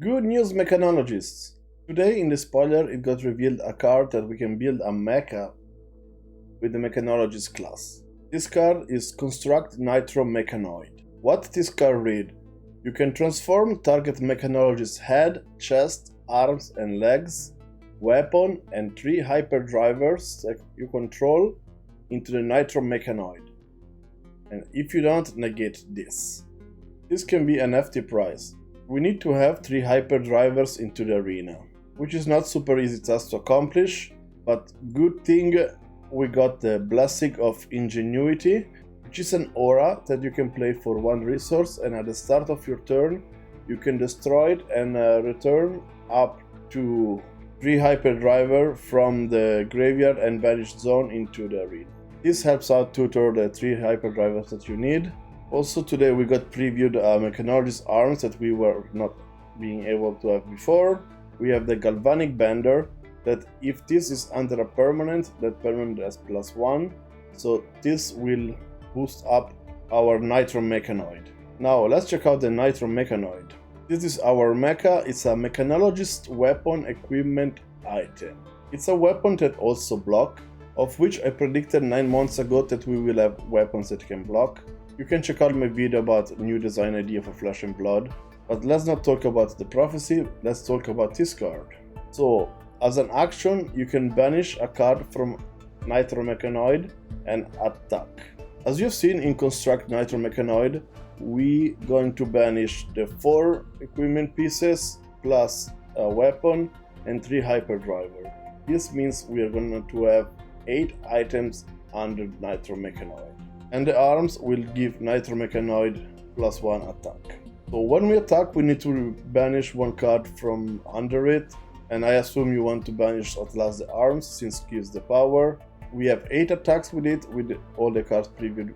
Good news, mechanologists! Today in the spoiler it got revealed a card that we can build a mecha with the mechanologist class. This card is Construct Nitro Mechanoid. What this card read? You can transform target mechanologist's head, chest, arms and legs, weapon and 3 hyperdrivers that you control into the Nitro Mechanoid. And if you don't, negate this. This can be an FT prize. We need to have 3 hyperdrivers into the arena, which is not super easy task to accomplish, but good thing we got the Blessing of Ingenuity, which is an aura that you can play for 1 resource, and at the start of your turn you can destroy it and return up to 3 hyperdriver from the graveyard and banished zone into the arena. This helps out tutor the 3 hyperdrivers that you need. Also today we got previewed mechanologist arms that we were not being able to have before. We have the Galvanic Bender, that if this is under a permanent, that permanent has +1. So this will boost up our Nitro Mechanoid. Now let's check out the Nitro Mechanoid. This is our mecha. It's a mechanologist weapon equipment item. It's a weapon that also block, of which I predicted 9 months ago that we will have weapons that can block. You can check out my video about new design idea for Flesh and Blood, but let's not talk about the prophecy, let's talk about this card. So, as an action, you can banish a card from Nitro Mechanoid and attack. As you've seen in Construct Nitro Mechanoid, we going to banish the 4 equipment pieces plus a weapon and 3 hyperdriver. This means we are going to have 8 items under Nitro Mechanoid. And the arms will give Nitro Mechanoid +1 attack. So when we attack, we need to banish 1 card from under it, and I assume you want to banish at last the arms, since it gives the power. We have 8 attacks with it, with all the cards previewed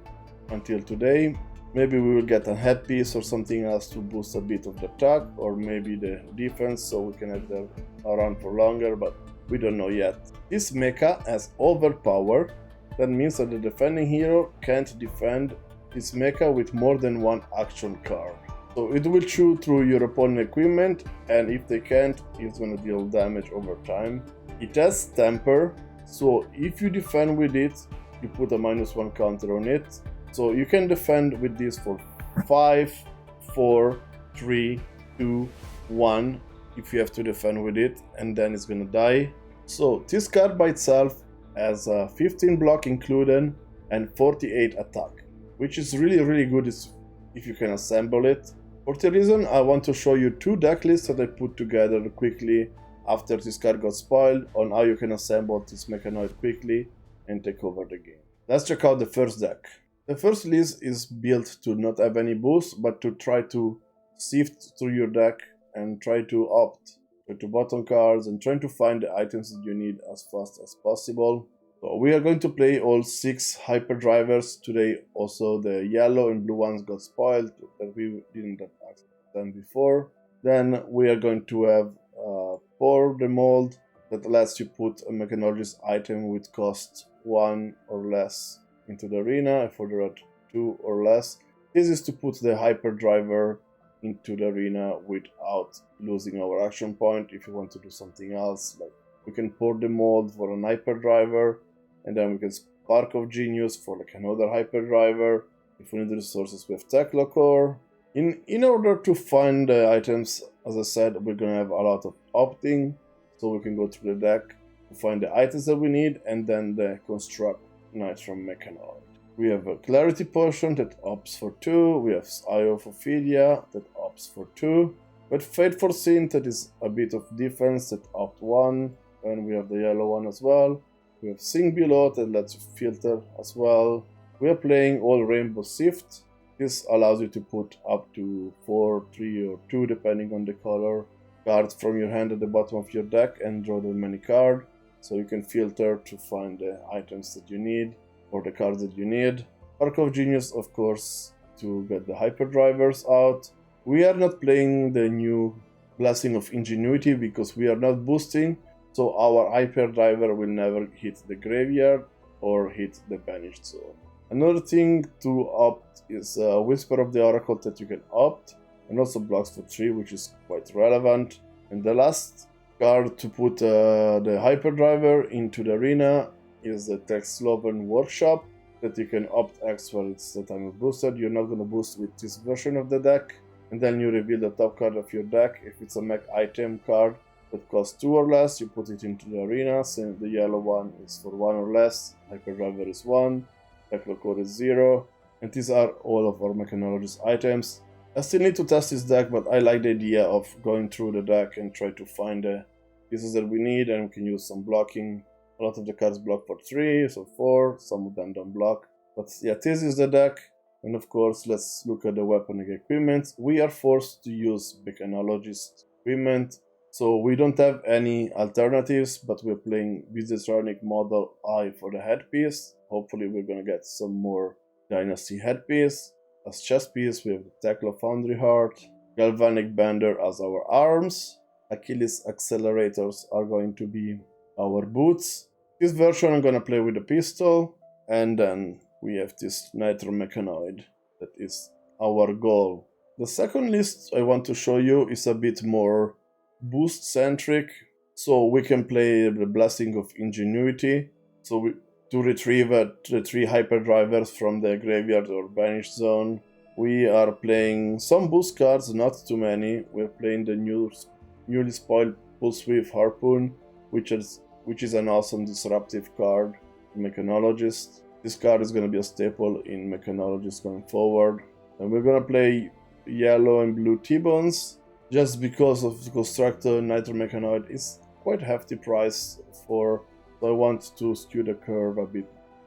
until today. Maybe we will get a headpiece or something else to boost a bit of the attack, or maybe the defense, so we can have them around for longer, but we don't know yet. This mecha has overpower. That means that the defending hero can't defend this mecha with more than 1 action card. So it will chew through your opponent's equipment, and if they can't, it's gonna deal damage over time. It has temper, so if you defend with it, you put a -1 counter on it. So you can defend with this for 5, 4, 3, 2, 1 if you have to defend with it, and then it's gonna die. So this card by itself has 15 block included and 48 attack, which is really good if you can assemble it. For the reason, I want to show you 2 deck lists that I put together quickly after this card got spoiled on how you can assemble this mechanoid quickly and take over the game. Let's check out the first deck. The first list is built to not have any boost, but to try to sift through your deck and try to opt to bottom cards and trying to find the items that you need as fast as possible. So we are going to play all 6 hyperdrivers today. Also the yellow and blue ones got spoiled that we didn't have access to them before. Then we are going to have pour the mold that lets you put a mechanologist item with cost 1 or less into the arena. For the red 2 or less. This is to put the hyperdriver into the arena without losing our action point. If you want to do something else, like we can pour the mold for an hyperdriver, and then we can Spark of Genius for like another hyperdriver. If we need resources, we have Teklo Core. In order to find the items, as I said, we're gonna have a lot of opting, so we can go through the deck to find the items that we need, and then the Construct Nitro Mechanoid. We have a Clarity Potion that opts for 2, we have Eye of Ophidia that opts for 2, but Fate Foreseen that is a bit of defense that opt 1, and we have the yellow one as well. We have Sing Below that lets you filter as well. We are playing all Rainbow Sift. This allows you to put up to 4, 3 or 2 depending on the color cards from your hand at the bottom of your deck and draw them many cards, so you can filter to find the items that you need or the cards that you need. Spark of Genius, of course, to get the hyperdrivers out. We are not playing the new Blessing of Ingenuity because we are not boosting, so our hyperdriver will never hit the graveyard or hit the banished zone. Another thing to opt is Whisper of the Oracle that you can opt. and also blocks for 3, which is quite relevant. And the last card to put the hyperdriver into the arena is the Textloven Workshop that you can opt X for its the time of boosted. You're not going to boost with this version of the deck, and then you reveal the top card of your deck. If it's a mech item card that costs 2 or less, you put it into the arena. So the yellow one is for 1 or less, hyperdriver is 1, Backlog Code is 0, and these are all of our Mechanologist items. I still need to test this deck, but I like the idea of going through the deck and try to find the pieces that we need, and we can use some blocking. A lot of the cards block for 3, so 4, some of them don't block. But yeah, this is the deck, and of course, let's look at the weapon equipment. We are forced to use Mechanologist equipment, so we don't have any alternatives, but we're playing Business-Ronic Model I for the headpiece. Hopefully we're gonna get some more Dynasty headpiece. As chest piece, we have the Tekla Foundry Heart, Galvanic Bender as our arms, Achilles Accelerators are going to be our boots. This version I'm gonna play with a pistol, and then we have this Nitro Mechanoid that is our goal. The second list I want to show you is a bit more boost centric, so we can play the Blessing of Ingenuity, to retrieve the 3 hyperdrivers from the graveyard or banished zone. We are playing some boost cards, not too many. We're playing the newly spoiled Pulsewave Harpoon, which is an awesome disruptive card in Mechanologist. This card is going to be a staple in Mechanologist going forward. And we're going to play yellow and blue T-Bones, just because of the Construct Nitro Mechanoid is quite hefty price for, so I want to skew the curve a bit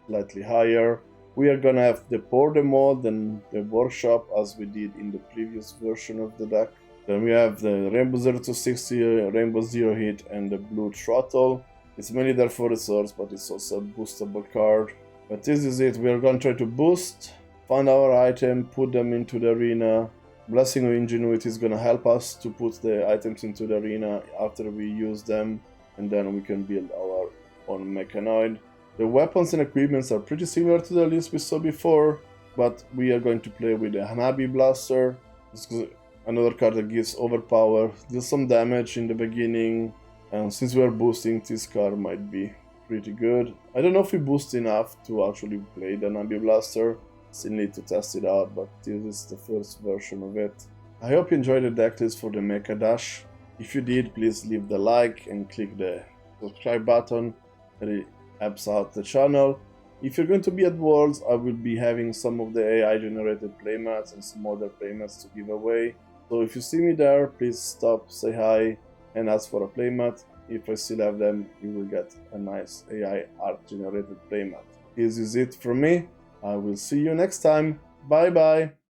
slightly higher. We are gonna have the Pour the Mold and the Workshop as we did in the previous version of the deck. Then we have the Rainbow 0 to 60, Rainbow 0 Hit, and the Blue Throttle. It's mainly there for resource, but it's also a boostable card. But this is it, we are gonna try to boost, find our item, put them into the arena. Blessing of Ingenuity is gonna help us to put the items into the arena after we use them, and then we can build our own Mechanoid. The weapons and equipments are pretty similar to the list we saw before, but we are going to play with the Hanabi Blaster. This is another card that gives overpower, deals some damage in the beginning, and since we are boosting, this card might be pretty good. I don't know if we boost enough to actually play the Hanabi Blaster. Still need to test it out, but this is the first version of it. I hope you enjoyed the deck list for the Mecha Dash. If you did, please leave the like and click the subscribe button. It helps out the channel. If you're going to be at Worlds, I will be having some of the AI generated playmats and some other playmats to give away. So if you see me there, please stop, say hi, and ask for a playmat. If I still have them, you will get a nice AI art generated playmat. This is it from me. I will see you next time. Bye bye.